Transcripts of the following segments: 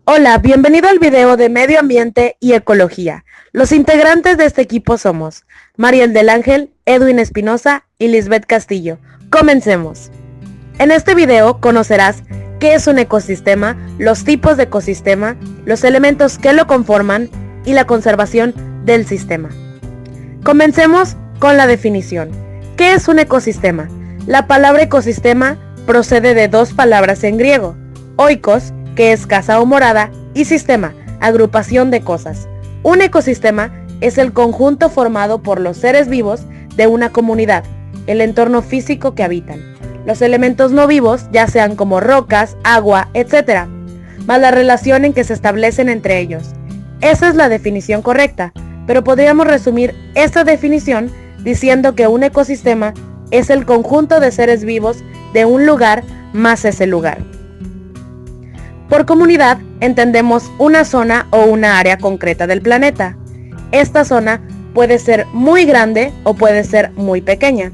Hola, bienvenido al video de Medio Ambiente y Ecología. Los integrantes de este equipo somos Mariel del Ángel, Edwin Espinosa y Lisbeth Castillo. Comencemos. En este video conocerás qué es un ecosistema, los tipos de ecosistema, los elementos que lo conforman y la conservación del sistema. Comencemos con la definición. ¿Qué es un ecosistema? La palabra ecosistema procede de dos palabras en griego, oikos, que es casa o morada, y sistema, agrupación de cosas. Un ecosistema es el conjunto formado por los seres vivos de una comunidad, el entorno físico que habitan, los elementos no vivos, ya sean como rocas, agua, etc., más la relación en que se establecen entre ellos. Esa es la definición correcta, pero podríamos resumir esta definición diciendo que un ecosistema es el conjunto de seres vivos de un lugar más ese lugar. Por comunidad entendemos una zona o una área concreta del planeta. Esta zona puede ser muy grande o puede ser muy pequeña.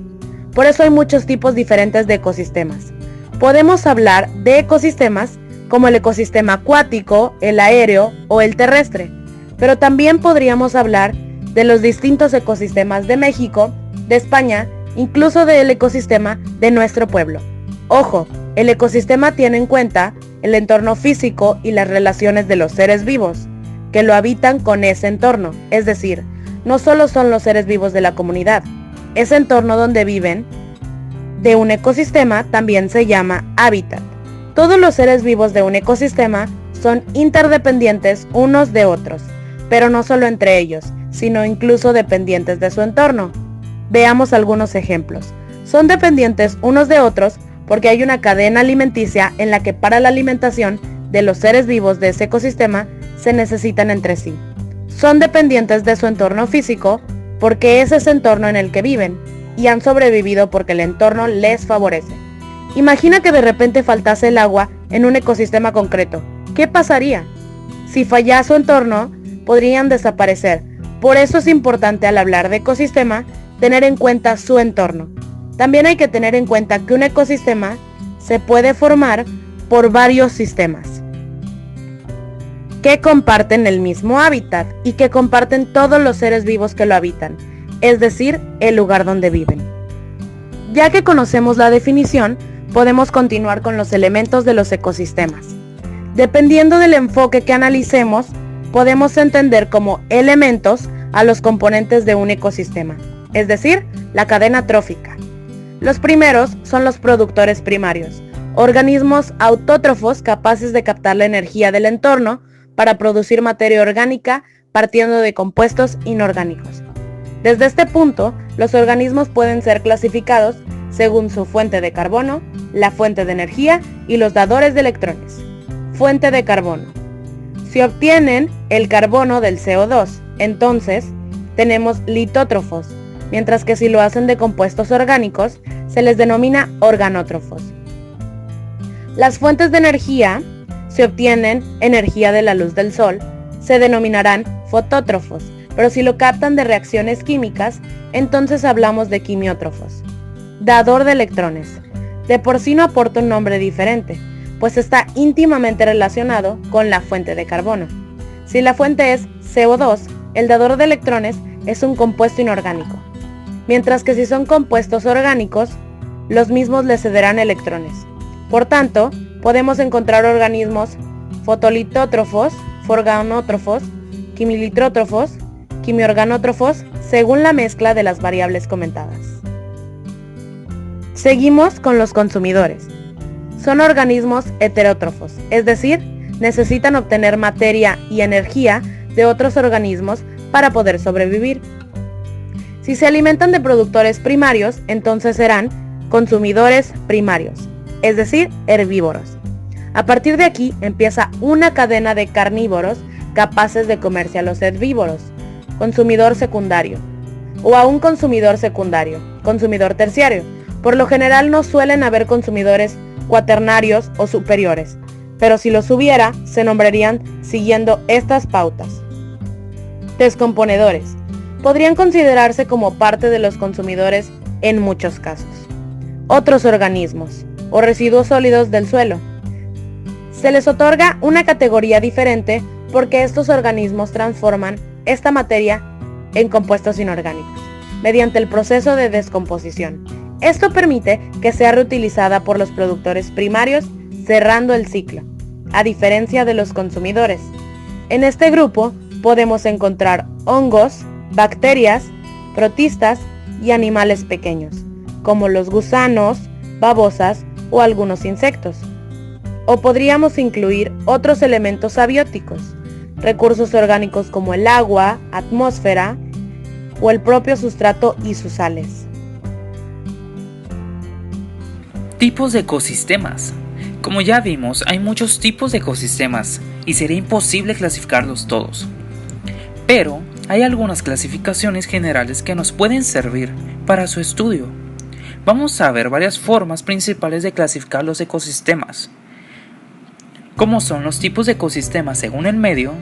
Por eso hay muchos tipos diferentes de ecosistemas. Podemos hablar de ecosistemas como el ecosistema acuático, el aéreo o el terrestre. Pero también podríamos hablar de los distintos ecosistemas de México, de España, incluso del ecosistema de nuestro pueblo. Ojo, el ecosistema tiene en cuenta el entorno físico y las relaciones de los seres vivos que lo habitan con ese entorno, es decir, no solo son los seres vivos de la comunidad, ese entorno donde viven de un ecosistema también se llama hábitat. Todos los seres vivos de un ecosistema son interdependientes unos de otros, pero no solo entre ellos, sino incluso dependientes de su entorno. Veamos algunos ejemplos. Son dependientes unos de otros porque hay una cadena alimenticia en la que para la alimentación de los seres vivos de ese ecosistema se necesitan entre sí. Son dependientes de su entorno físico porque es ese entorno en el que viven y han sobrevivido porque el entorno les favorece. Imagina que de repente faltase el agua en un ecosistema concreto. ¿Qué pasaría? Si falla su entorno, podrían desaparecer. Por eso es importante al hablar de ecosistema tener en cuenta su entorno. También hay que tener en cuenta que un ecosistema se puede formar por varios sistemas que comparten el mismo hábitat y que comparten todos los seres vivos que lo habitan, es decir, el lugar donde viven. Ya que conocemos la definición, podemos continuar con los elementos de los ecosistemas. Dependiendo del enfoque que analicemos, podemos entender como elementos a los componentes de un ecosistema, es decir, la cadena trófica. Los primeros son los productores primarios, organismos autótrofos capaces de captar la energía del entorno para producir materia orgánica partiendo de compuestos inorgánicos. Desde este punto, los organismos pueden ser clasificados según su fuente de carbono, la fuente de energía y los dadores de electrones. Fuente de carbono. Si obtienen el carbono del CO2, entonces tenemos litótrofos, mientras que si lo hacen de compuestos orgánicos, se les denomina organótrofos. Las fuentes de energía, si obtienen energía de la luz del sol, se denominarán fotótrofos, pero si lo captan de reacciones químicas, entonces hablamos de quimiótrofos. Dador de electrones. De por sí no aporta un nombre diferente, pues está íntimamente relacionado con la fuente de carbono. Si la fuente es CO2, el dador de electrones es un compuesto inorgánico, mientras que si son compuestos orgánicos, los mismos le cederán electrones. Por tanto, podemos encontrar organismos fotolitótrofos, forganótrofos, quimilitrótrofos, quimiorganótrofos, según la mezcla de las variables comentadas. Seguimos con los consumidores. Son organismos heterótrofos, es decir, necesitan obtener materia y energía de otros organismos para poder sobrevivir. Si se alimentan de productores primarios, entonces serán consumidores primarios, es decir, herbívoros. A partir de aquí empieza una cadena de carnívoros capaces de comerse a los herbívoros, consumidor secundario, o a un consumidor secundario, consumidor terciario. Por lo general no suelen haber consumidores cuaternarios o superiores, pero si los hubiera, se nombrarían siguiendo estas pautas. Descomponedores. Podrían considerarse como parte de los consumidores en muchos casos. Otros organismos, o residuos sólidos del suelo. Se les otorga una categoría diferente porque estos organismos transforman esta materia en compuestos inorgánicos mediante el proceso de descomposición. Esto permite que sea reutilizada por los productores primarios, cerrando el ciclo, a diferencia de los consumidores. En este grupo podemos encontrar hongos, bacterias, protistas y animales pequeños, como los gusanos, babosas o algunos insectos. O podríamos incluir otros elementos abióticos, recursos orgánicos como el agua, atmósfera o el propio sustrato y sus sales. Tipos de ecosistemas. Como ya vimos, hay muchos tipos de ecosistemas y sería imposible clasificarlos todos. Pero hay algunas clasificaciones generales que nos pueden servir para su estudio. Vamos a ver varias formas principales de clasificar los ecosistemas, como son los tipos de ecosistemas según el medio,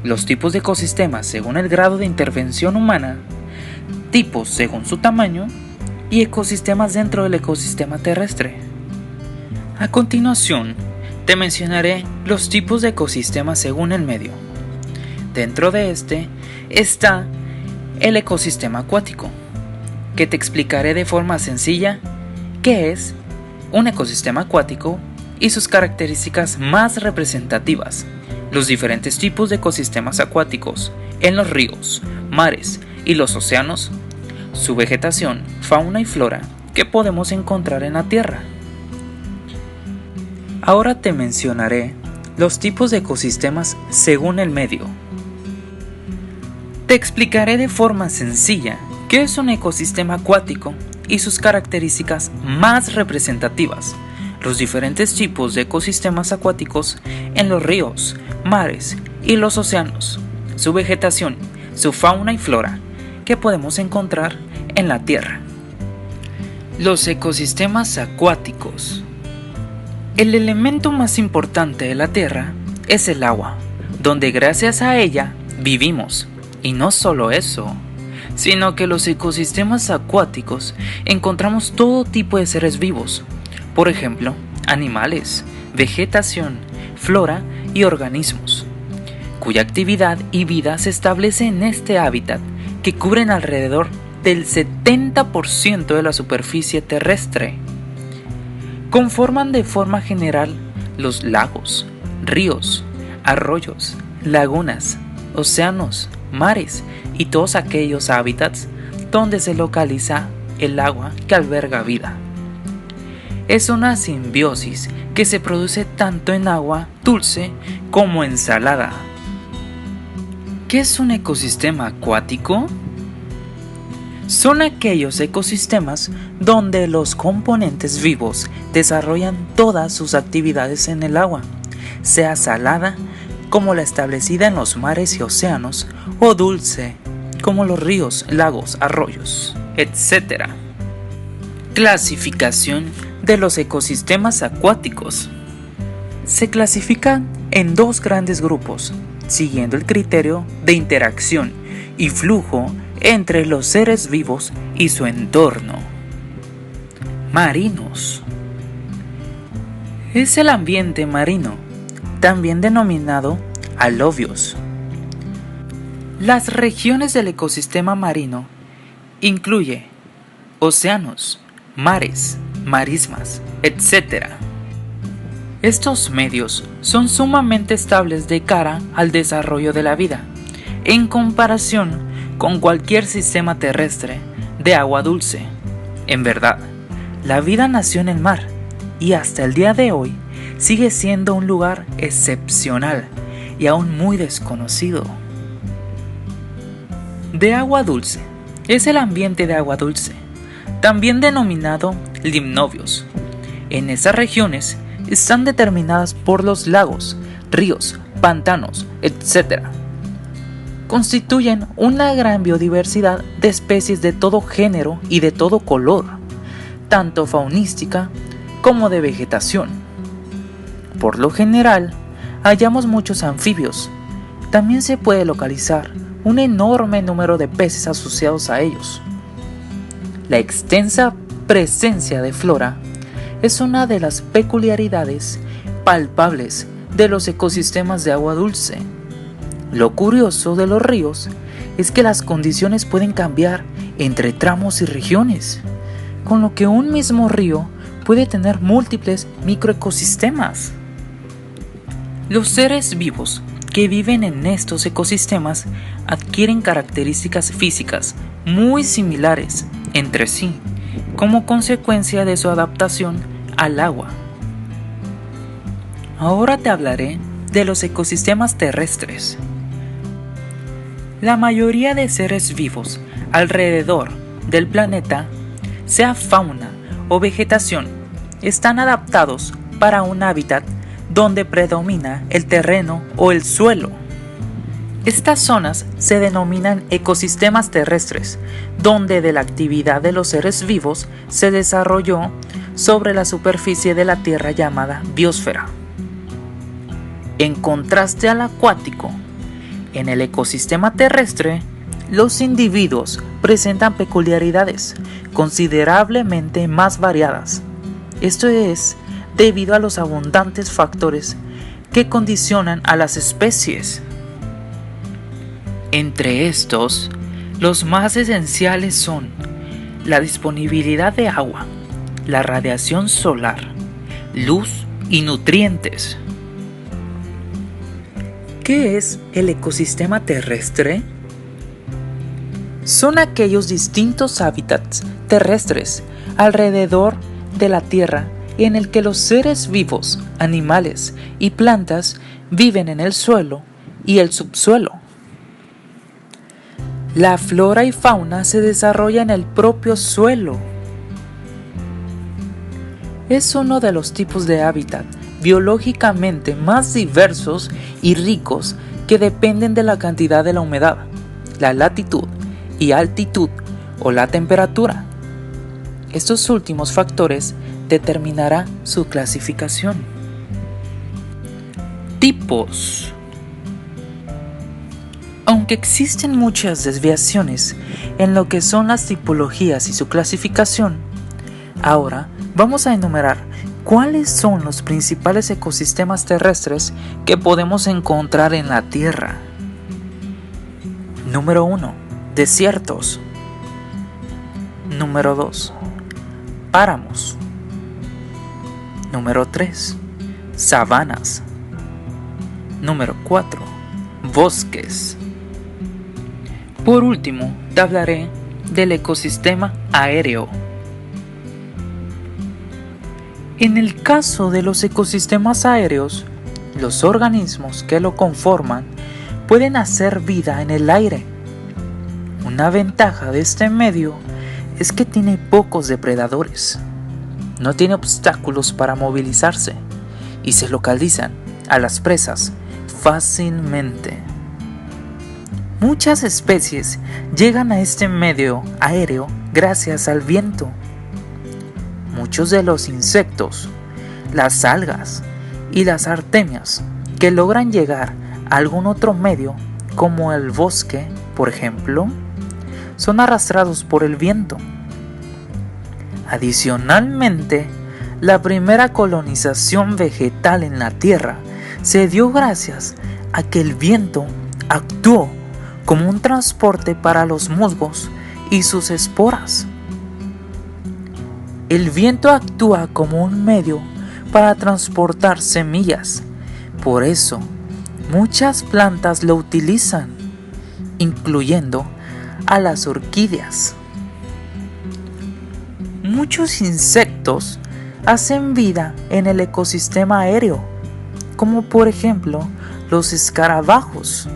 los tipos de ecosistemas según el grado de intervención humana, tipos según su tamaño y ecosistemas dentro del ecosistema terrestre. A continuación, te mencionaré los tipos de ecosistemas según el medio. Dentro de este está el ecosistema acuático, que te explicaré de forma sencilla qué es un ecosistema acuático y sus características más representativas, los diferentes tipos de ecosistemas acuáticos en los ríos, mares y los océanos, su vegetación, fauna y flora que podemos encontrar en la Tierra. Ahora te mencionaré los tipos de ecosistemas según el medio. Te explicaré de forma sencilla qué es un ecosistema acuático y sus características más representativas, los diferentes tipos de ecosistemas acuáticos en los ríos, mares y los océanos, su vegetación, su fauna y flora que podemos encontrar en la Tierra. Los ecosistemas acuáticos. El elemento más importante de la Tierra es el agua, donde gracias a ella vivimos. Y no solo eso, sino que los ecosistemas acuáticos encontramos todo tipo de seres vivos, por ejemplo, animales, vegetación, flora y organismos, cuya actividad y vida se establece en este hábitat que cubren alrededor del 70% de la superficie terrestre. Conforman de forma general los lagos, ríos, arroyos, lagunas, océanos, mares y todos aquellos hábitats donde se localiza el agua que alberga vida. Es una simbiosis que se produce tanto en agua dulce como en salada. ¿Qué es un ecosistema acuático? Son aquellos ecosistemas donde los componentes vivos desarrollan todas sus actividades en el agua, sea salada como la establecida en los mares y océanos, o dulce como los ríos, lagos, arroyos, etc. Clasificación de los ecosistemas acuáticos. Se clasifican en dos grandes grupos, siguiendo el criterio de interacción y flujo entre los seres vivos y su entorno. Marinos. Es el ambiente marino, también denominado alobios. Las regiones del ecosistema marino incluye océanos, mares, marismas, etc. Estos medios son sumamente estables de cara al desarrollo de la vida, en comparación con cualquier sistema terrestre de agua dulce. En verdad, la vida nació en el mar y hasta el día de hoy sigue siendo un lugar excepcional y aún muy desconocido. De agua dulce. Es el ambiente de agua dulce, también denominado limnobios. En esas regiones están determinadas por los lagos, ríos, pantanos, etc. Constituyen una gran biodiversidad de especies de todo género y de todo color, tanto faunística como de vegetación. Por lo general, hallamos muchos anfibios. También se puede localizar un enorme número de peces asociados a ellos. La extensa presencia de flora es una de las peculiaridades palpables de los ecosistemas de agua dulce. Lo curioso de los ríos es que las condiciones pueden cambiar entre tramos y regiones, con lo que un mismo río puede tener múltiples microecosistemas. Los seres vivos que viven en estos ecosistemas adquieren características físicas muy similares entre sí, como consecuencia de su adaptación al agua. Ahora te hablaré de los ecosistemas terrestres. La mayoría de seres vivos alrededor del planeta, sea fauna o vegetación, están adaptados para un hábitat donde predomina el terreno o el suelo. Estas zonas se denominan ecosistemas terrestres, donde de la actividad de los seres vivos se desarrolló sobre la superficie de la Tierra llamada biosfera. En contraste al acuático, en el ecosistema terrestre, los individuos presentan peculiaridades considerablemente más variadas. Esto es debido a los abundantes factores que condicionan a las especies. Entre estos, los más esenciales son la disponibilidad de agua, la radiación solar, luz y nutrientes. ¿Qué es el ecosistema terrestre? Son aquellos distintos hábitats terrestres alrededor de la Tierra en el que los seres vivos, animales y plantas viven en el suelo y el subsuelo. La flora y fauna se desarrolla en el propio suelo. Es uno de los tipos de hábitat biológicamente más diversos y ricos que dependen de la cantidad de la humedad, la latitud y altitud o la temperatura. Estos últimos factores determinará su clasificación. Tipos. Aunque existen muchas desviaciones en lo que son las tipologías y su clasificación, ahora vamos a enumerar cuáles son los principales ecosistemas terrestres que podemos encontrar en la Tierra. Número 1. Desiertos. Número 2. Páramos. Número 3. Sabanas. Número 4. Bosques. Por último, te hablaré del ecosistema aéreo. En el caso de los ecosistemas aéreos, los organismos que lo conforman pueden hacer vida en el aire. Una ventaja de este medio es que tiene pocos depredadores, no tiene obstáculos para movilizarse y se localizan a las presas fácilmente. Muchas especies llegan a este medio aéreo gracias al viento. Muchos de los insectos, las algas y las artemias que logran llegar a algún otro medio, como el bosque, por ejemplo, son arrastrados por el viento. Adicionalmente, la primera colonización vegetal en la Tierra se dio gracias a que el viento actuó como un transporte para los musgos y sus esporas. El viento actúa como un medio para transportar semillas, por eso muchas plantas lo utilizan, incluyendo a las orquídeas. Muchos insectos hacen vida en el ecosistema aéreo, como por ejemplo los escarabajos.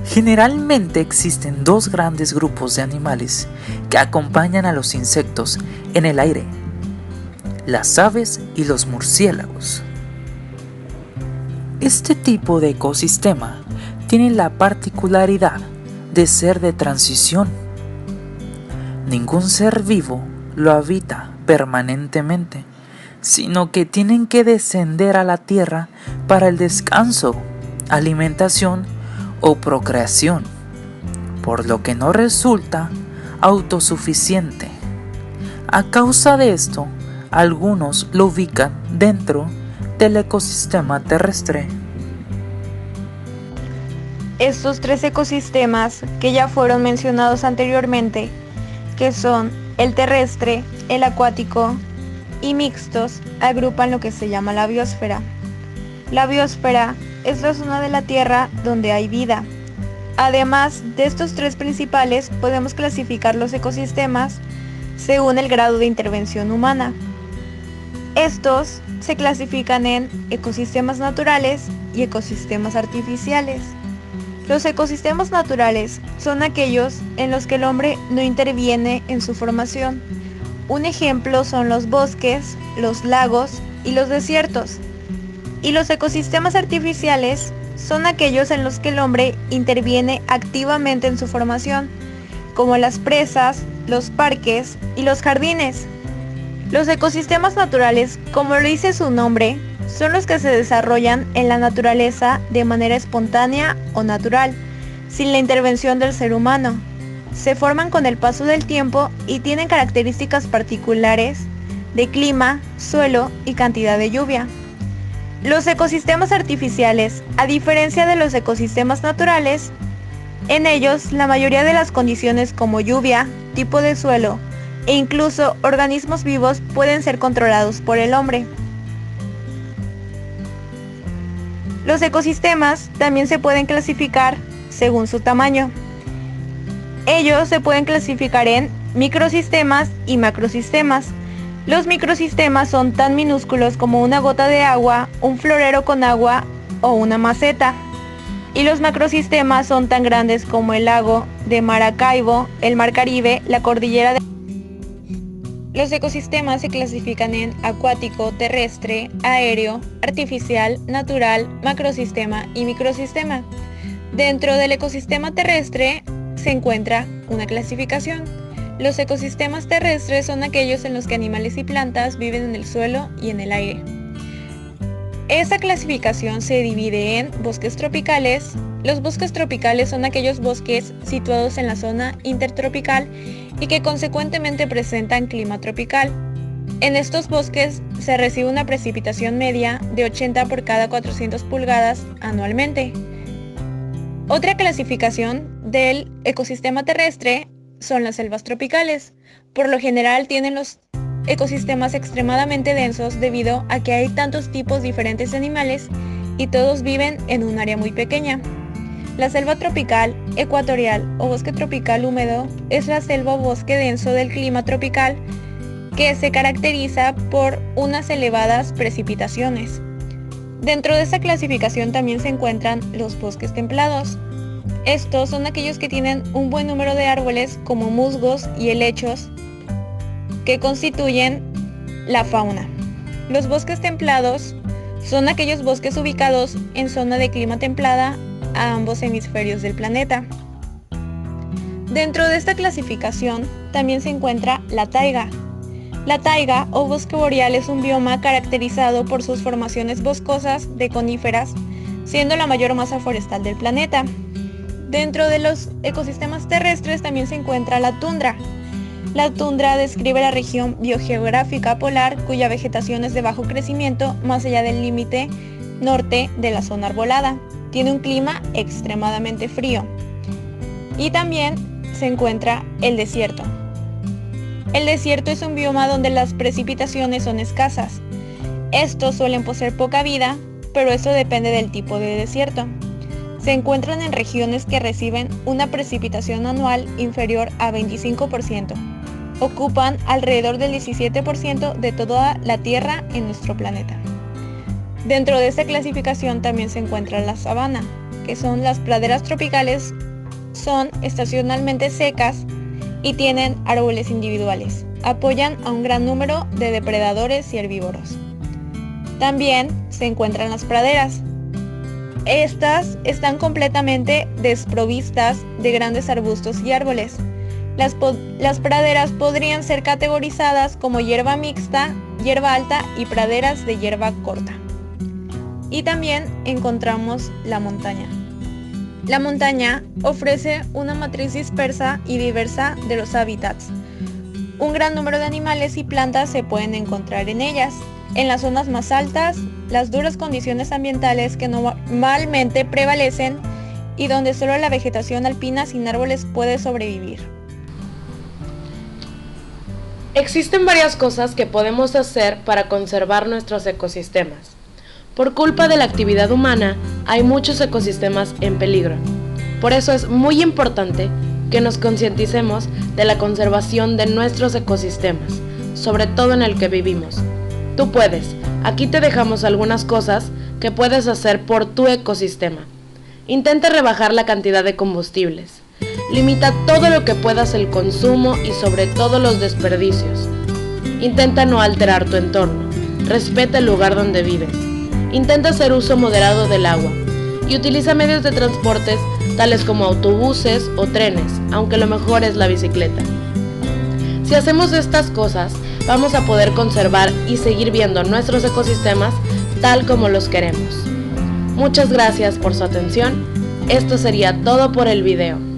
Generalmente existen dos grandes grupos de animales que acompañan a los insectos en el aire: las aves y los murciélagos. Este tipo de ecosistema tiene la particularidad de ser de transición. Ningún ser vivo lo habita permanentemente, sino que tienen que descender a la tierra para el descanso, alimentación o procreación, por lo que no resulta autosuficiente. A causa de esto, algunos lo ubican dentro del ecosistema terrestre. Estos tres ecosistemas que ya fueron mencionados anteriormente, que son el terrestre, el acuático y mixtos, agrupan lo que se llama la biosfera. La biosfera es la zona de la Tierra donde hay vida. Además de estos tres principales, podemos clasificar los ecosistemas según el grado de intervención humana. Estos se clasifican en ecosistemas naturales y ecosistemas artificiales. Los ecosistemas naturales son aquellos en los que el hombre no interviene en su formación. Un ejemplo son los bosques, los lagos y los desiertos. Y los ecosistemas artificiales son aquellos en los que el hombre interviene activamente en su formación, como las presas, los parques y los jardines. Los ecosistemas naturales, como lo dice su nombre, son los que se desarrollan en la naturaleza de manera espontánea o natural, sin la intervención del ser humano. Se forman con el paso del tiempo y tienen características particulares de clima, suelo y cantidad de lluvia. Los ecosistemas artificiales, a diferencia de los ecosistemas naturales, en ellos la mayoría de las condiciones como lluvia, tipo de suelo e incluso organismos vivos pueden ser controlados por el hombre. Los ecosistemas también se pueden clasificar según su tamaño. Ellos se pueden clasificar en microsistemas y macrosistemas. Los microsistemas son tan minúsculos como una gota de agua, un florero con agua o una maceta. Y los macrosistemas son tan grandes como el lago de Maracaibo, el mar Caribe, la cordillera de... Los ecosistemas se clasifican en acuático, terrestre, aéreo, artificial, natural, macrosistema y microsistema. Dentro del ecosistema terrestre se encuentra una clasificación. Los ecosistemas terrestres son aquellos en los que animales y plantas viven en el suelo y en el aire. Esta clasificación se divide en bosques tropicales. Los bosques tropicales son aquellos bosques situados en la zona intertropical y que consecuentemente presentan clima tropical. En estos bosques se recibe una precipitación media de 80 por cada 400 pulgadas anualmente. Otra clasificación del ecosistema terrestre son las selvas tropicales. Por lo general tienen los ecosistemas extremadamente densos debido a que hay tantos tipos diferentes de animales y todos viven en un área muy pequeña. La selva tropical, ecuatorial o bosque tropical húmedo es la selva o bosque denso del clima tropical que se caracteriza por unas elevadas precipitaciones. Dentro de esta clasificación también se encuentran los bosques templados. Estos son aquellos que tienen un buen número de árboles como musgos y helechos que constituyen la fauna. Los bosques templados son aquellos bosques ubicados en zona de clima templada a ambos hemisferios del planeta. Dentro de esta clasificación también se encuentra la taiga. La taiga o bosque boreal es un bioma caracterizado por sus formaciones boscosas de coníferas, siendo la mayor masa forestal del planeta. Dentro de los ecosistemas terrestres también se encuentra la tundra. La tundra describe la región biogeográfica polar cuya vegetación es de bajo crecimiento más allá del límite norte de la zona arbolada. Tiene un clima extremadamente frío. Y también se encuentra el desierto. El desierto es un bioma donde las precipitaciones son escasas. Estos suelen poseer poca vida, pero eso depende del tipo de desierto. Se encuentran en regiones que reciben una precipitación anual inferior a 25%. Ocupan alrededor del 17% de toda la Tierra en nuestro planeta. Dentro de esta clasificación también se encuentra la sabana, que son las praderas tropicales, son estacionalmente secas y tienen árboles individuales. Apoyan a un gran número de depredadores y herbívoros. También se encuentran las praderas. Estas están completamente desprovistas de grandes arbustos y árboles. Las praderas podrían ser categorizadas como hierba mixta, hierba alta y praderas de hierba corta. Y también encontramos la montaña. La montaña ofrece una matriz dispersa y diversa de los hábitats. Un gran número de animales y plantas se pueden encontrar en ellas. En las zonas más altas, las duras condiciones ambientales que normalmente prevalecen y donde solo la vegetación alpina sin árboles puede sobrevivir. Existen varias cosas que podemos hacer para conservar nuestros ecosistemas. Por culpa de la actividad humana, hay muchos ecosistemas en peligro. Por eso es muy importante que nos concienticemos de la conservación de nuestros ecosistemas, sobre todo en el que vivimos. Tú puedes. Aquí te dejamos algunas cosas que puedes hacer por tu ecosistema. Intenta rebajar la cantidad de combustibles. Limita todo lo que puedas el consumo y sobre todo los desperdicios. Intenta no alterar tu entorno. Respeta el lugar donde vives. Intenta hacer uso moderado del agua. Y utiliza medios de transportes tales como autobuses o trenes, aunque lo mejor es la bicicleta. Si hacemos estas cosas, vamos a poder conservar y seguir viendo nuestros ecosistemas tal como los queremos. Muchas gracias por su atención. Esto sería todo por el video.